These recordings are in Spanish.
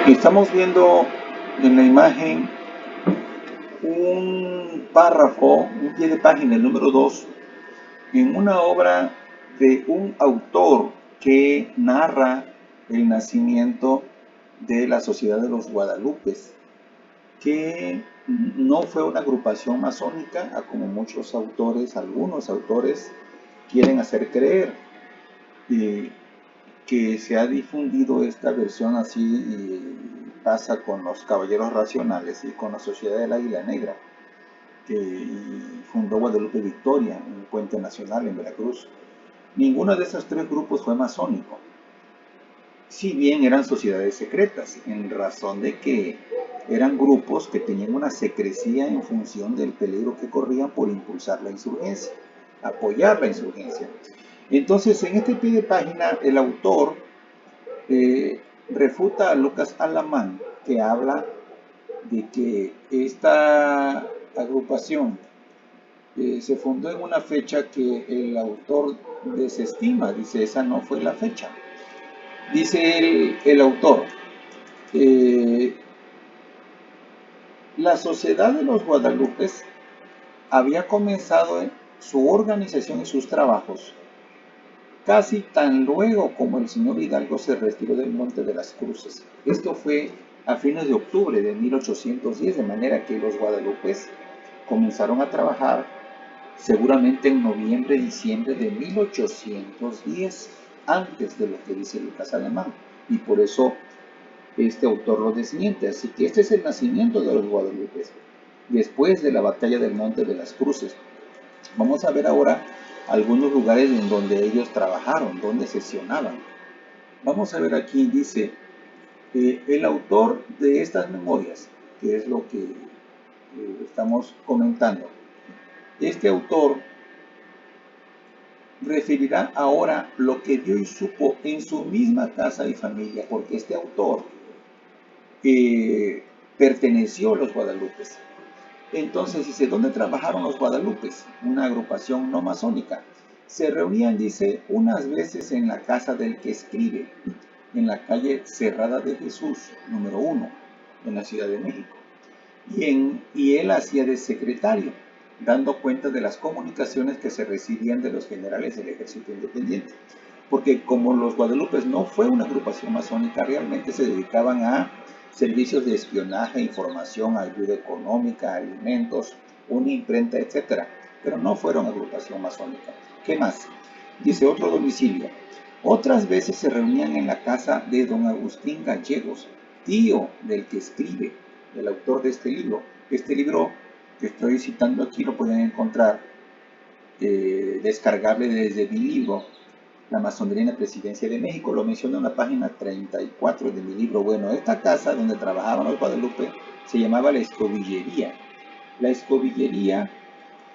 Estamos viendo en la imagen un párrafo, un pie de página, el número 2, en una obra de un autor que narra el nacimiento de la Sociedad de los Guadalupes, que no fue una agrupación masónica, a como muchos autores, algunos autores, quieren hacer creer. Que se ha difundido esta versión así y pasa con los Caballeros Racionales y con la Sociedad del Águila Negra, que fundó Guadalupe Victoria, un puente nacional en Veracruz. Ninguno de esos tres grupos fue masónico, si bien eran sociedades secretas, en razón de que eran grupos que tenían una secrecía en función del peligro que corrían por impulsar la insurgencia, apoyar la insurgencia. Entonces, en este pie de página, el autor refuta a Lucas Alamán, que habla de que esta agrupación se fundó en una fecha que el autor desestima, dice, esa no fue la fecha. Dice el autor, la Sociedad de los Guadalupes había comenzado su organización y sus trabajos casi tan luego como el señor Hidalgo se retiró del Monte de las Cruces. Esto fue a fines de octubre de 1810, de manera que los guadalupes comenzaron a trabajar seguramente en noviembre, diciembre de 1810, antes de lo que dice Lucas Alamán, y por eso este autor lo desmiente. Así que este es el nacimiento de los guadalupes, después de la batalla del Monte de las Cruces. Vamos a ver ahora algunos lugares en donde ellos trabajaron, donde sesionaban. Vamos a ver aquí, dice, el autor de estas memorias, que es lo que estamos comentando. Este autor referirá ahora lo que vio y supo en su misma casa y familia, porque este autor perteneció a los guadalupes. Entonces dice, ¿dónde trabajaron los guadalupes? Una agrupación no masónica. Se reunían, dice, unas veces en la casa del que escribe, en la calle Cerrada de Jesús, número 1, en la Ciudad de México. Y él hacía de secretario, dando cuenta de las comunicaciones que se recibían de los generales del Ejército Independiente. Porque como los guadalupes no fue una agrupación masónica, realmente se dedicaban a servicios de espionaje, información, ayuda económica, alimentos, una imprenta, etc. Pero no fueron agrupación masónica. ¿Qué más? Dice otro domicilio. Otras veces se reunían en la casa de don Agustín Gallegos, tío del que escribe, el autor de este libro. Este libro que estoy citando aquí lo pueden encontrar descargable desde mi libro, La masonería en la presidencia de México. Lo menciono en la página 34 de mi libro. Bueno, esta casa donde trabajaban los Guadalupe se llamaba la Escobillería. La Escobillería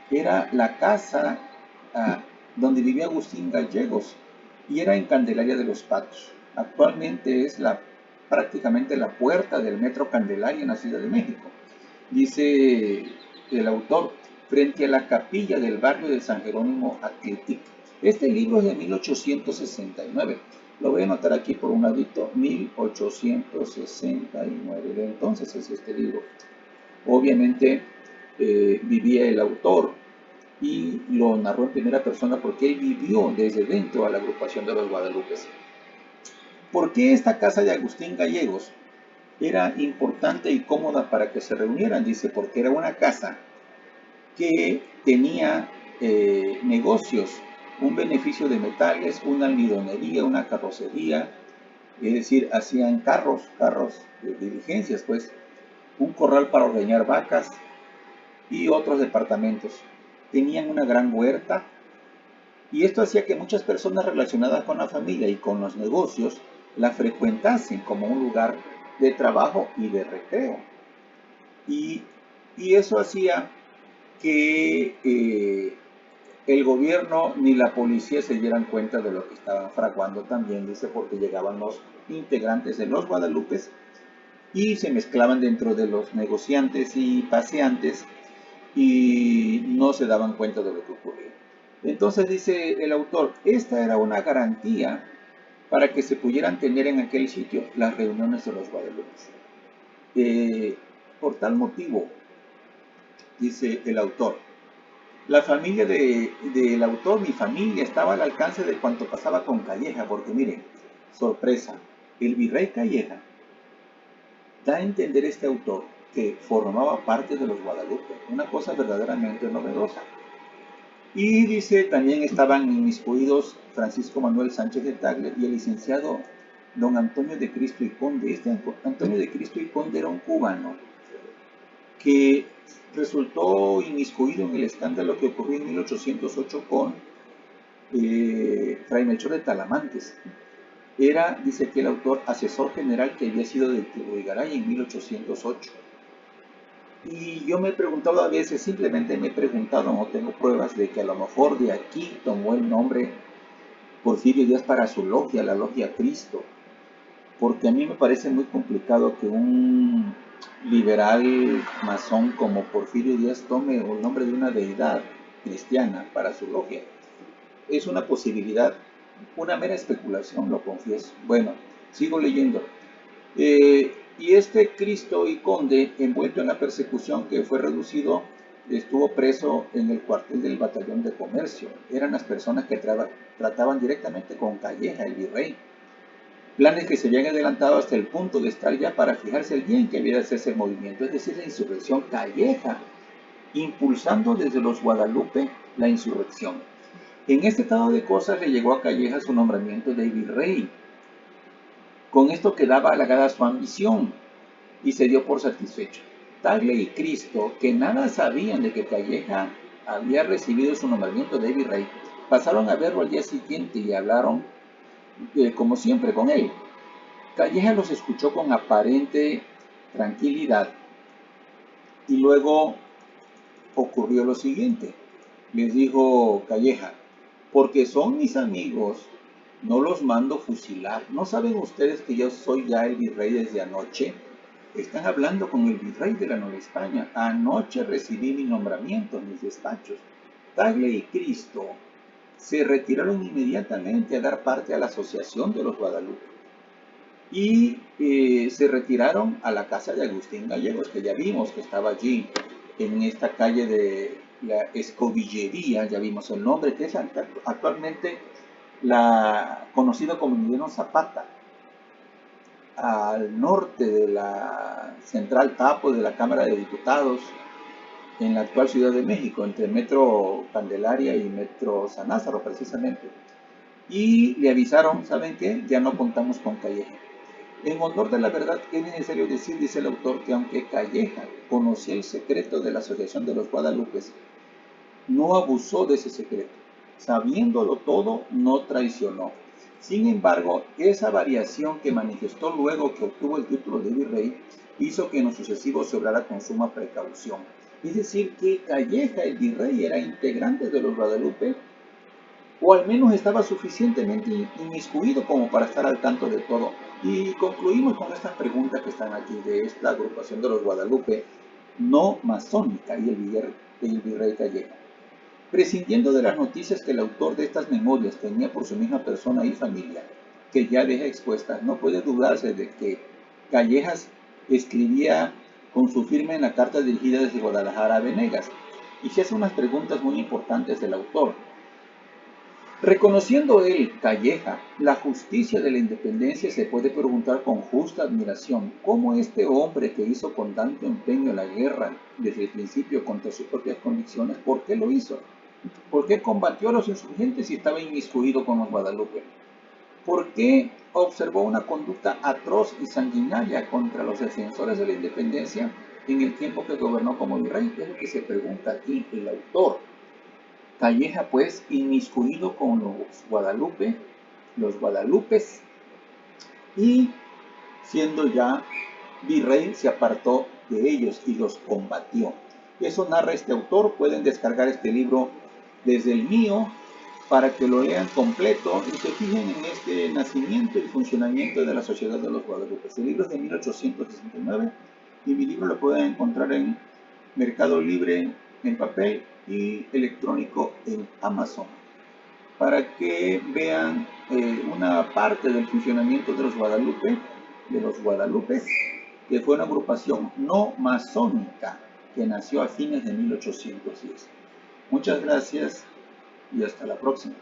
era la casa donde vivía Agustín Gallegos y era en Candelaria de los Patos. Actualmente es prácticamente la puerta del Metro Candelaria en la Ciudad de México. Dice el autor, frente a la capilla del barrio de San Jerónimo Atlético. Este libro es de 1869. Lo voy a anotar aquí por un ladito, 1869. De entonces es este libro. Obviamente vivía el autor y lo narró en primera persona porque él vivió desde dentro a la agrupación de los Guadalupes. ¿Por qué esta casa de Agustín Gallegos era importante y cómoda para que se reunieran? Dice, porque era una casa que tenía negocios, un beneficio de metales, una almidonería, una carrocería, es decir, hacían carros de diligencias, pues, un corral para ordeñar vacas y otros departamentos. Tenían una gran huerta y esto hacía que muchas personas relacionadas con la familia y con los negocios la frecuentasen como un lugar de trabajo y de recreo. Y eso hacía que el gobierno ni la policía se dieran cuenta de lo que estaban fraguando también, dice, porque llegaban los integrantes de los Guadalupes y se mezclaban dentro de los negociantes y paseantes y no se daban cuenta de lo que ocurría. Entonces dice el autor, esta era una garantía para que se pudieran tener en aquel sitio las reuniones de los guadalupes. Por tal motivo, dice el autor, la familia del autor, mi familia, estaba al alcance de cuanto pasaba con Calleja, porque miren, sorpresa, el virrey Calleja da a entender este autor que formaba parte de los Guadalupe, una cosa verdaderamente novedosa. Y dice, también estaban inmiscuidos Francisco Manuel Sánchez de Tagle y el licenciado don Antonio de Cristo y Conde. Este Antonio de Cristo y Conde era un cubano que resultó inmiscuido en el escándalo que ocurrió en 1808 con Fray Melchor de Talamantes. Era, dice aquí el autor, asesor general que había sido de Tiburigaray en 1808. Y yo me he preguntado a veces, simplemente me he preguntado, no tengo pruebas de que a lo mejor de aquí tomó el nombre Porfirio Díaz para su logia, la Logia Cristo, porque a mí me parece muy complicado que un liberal masón como Porfirio Díaz tome el nombre de una deidad cristiana para su logia. Es una posibilidad, una mera especulación, lo confieso. Bueno, sigo leyendo. Y este Cristo y Conde, envuelto en la persecución que fue reducido, estuvo preso en el cuartel del batallón de comercio. Eran las personas que trataban directamente con Calleja, el virrey. Planes que se habían adelantado hasta el punto de estar ya para fijarse el día en que había de hacerse el movimiento, es decir, la insurrección Calleja, impulsando desde los Guadalupe la insurrección. En este estado de cosas le llegó a Calleja su nombramiento de virrey. Con esto quedaba halagada su ambición y se dio por satisfecho. Tagle y Cristo, que nada sabían de que Calleja había recibido su nombramiento de virrey, pasaron a verlo al día siguiente y hablaron, como siempre, con él. Calleja los escuchó con aparente tranquilidad y luego ocurrió lo siguiente. Les dijo Calleja, porque son mis amigos, no los mando fusilar. ¿No saben ustedes que yo soy ya el virrey desde anoche? Están hablando con el virrey de la Nueva España. Anoche recibí mi nombramiento en mis despachos. Tagle y Cristo se retiraron inmediatamente a dar parte a la Asociación de los Guadalupe. Y se retiraron a la casa de Agustín Gallegos, que ya vimos que estaba allí, en esta calle de la Escobillería, ya vimos el nombre, que es actualmente conocido como Emiliano Zapata, al norte de la Central Tapo de la Cámara de Diputados, en la actual Ciudad de México, entre Metro Candelaria y Metro San Lázaro, precisamente. Y le avisaron, ¿saben qué? Ya no contamos con Calleja. En honor de la verdad, es necesario decir, dice el autor, que aunque Calleja conocía el secreto de la Asociación de los Guadalupes, no abusó de ese secreto. Sabiéndolo todo, no traicionó. Sin embargo, esa variación que manifestó luego que obtuvo el título de virrey hizo que en lo sucesivo se obrara con suma precaución. Es decir, que Calleja, el virrey, era integrante de los Guadalupe, o al menos estaba suficientemente inmiscuido como para estar al tanto de todo. Y concluimos con estas preguntas que están aquí de esta agrupación de los Guadalupe no masónica y el virrey Calleja. Prescindiendo de las noticias que el autor de estas memorias tenía por su misma persona y familia, que ya deja expuestas, no puede dudarse de que Callejas escribía con su firma en la carta dirigida desde Guadalajara a Venegas, y se hace unas preguntas muy importantes del autor. Reconociendo él, Calleja, la justicia de la independencia, se puede preguntar con justa admiración cómo este hombre que hizo con tanto empeño la guerra desde el principio contra sus propias convicciones, ¿por qué lo hizo? ¿Por qué combatió a los insurgentes y estaba inmiscuido con los Guadalupe? ¿Por qué observó una conducta atroz y sanguinaria contra los defensores de la independencia en el tiempo que gobernó como virrey? Es lo que se pregunta aquí el autor. Calleja, pues, inmiscuido con los Guadalupes, y siendo ya virrey, se apartó de ellos y los combatió. Eso narra este autor. Pueden descargar este libro desde el mío para que lo lean completo y se fijen en este nacimiento y funcionamiento de la Sociedad de los Guadalupes. El libro es de 1869 y mi libro lo pueden encontrar en Mercado Libre, en papel y electrónico en Amazon, para que vean una parte del funcionamiento de los Guadalupes, que fue una agrupación no masónica que nació a fines de 1810. Muchas gracias y hasta la próxima.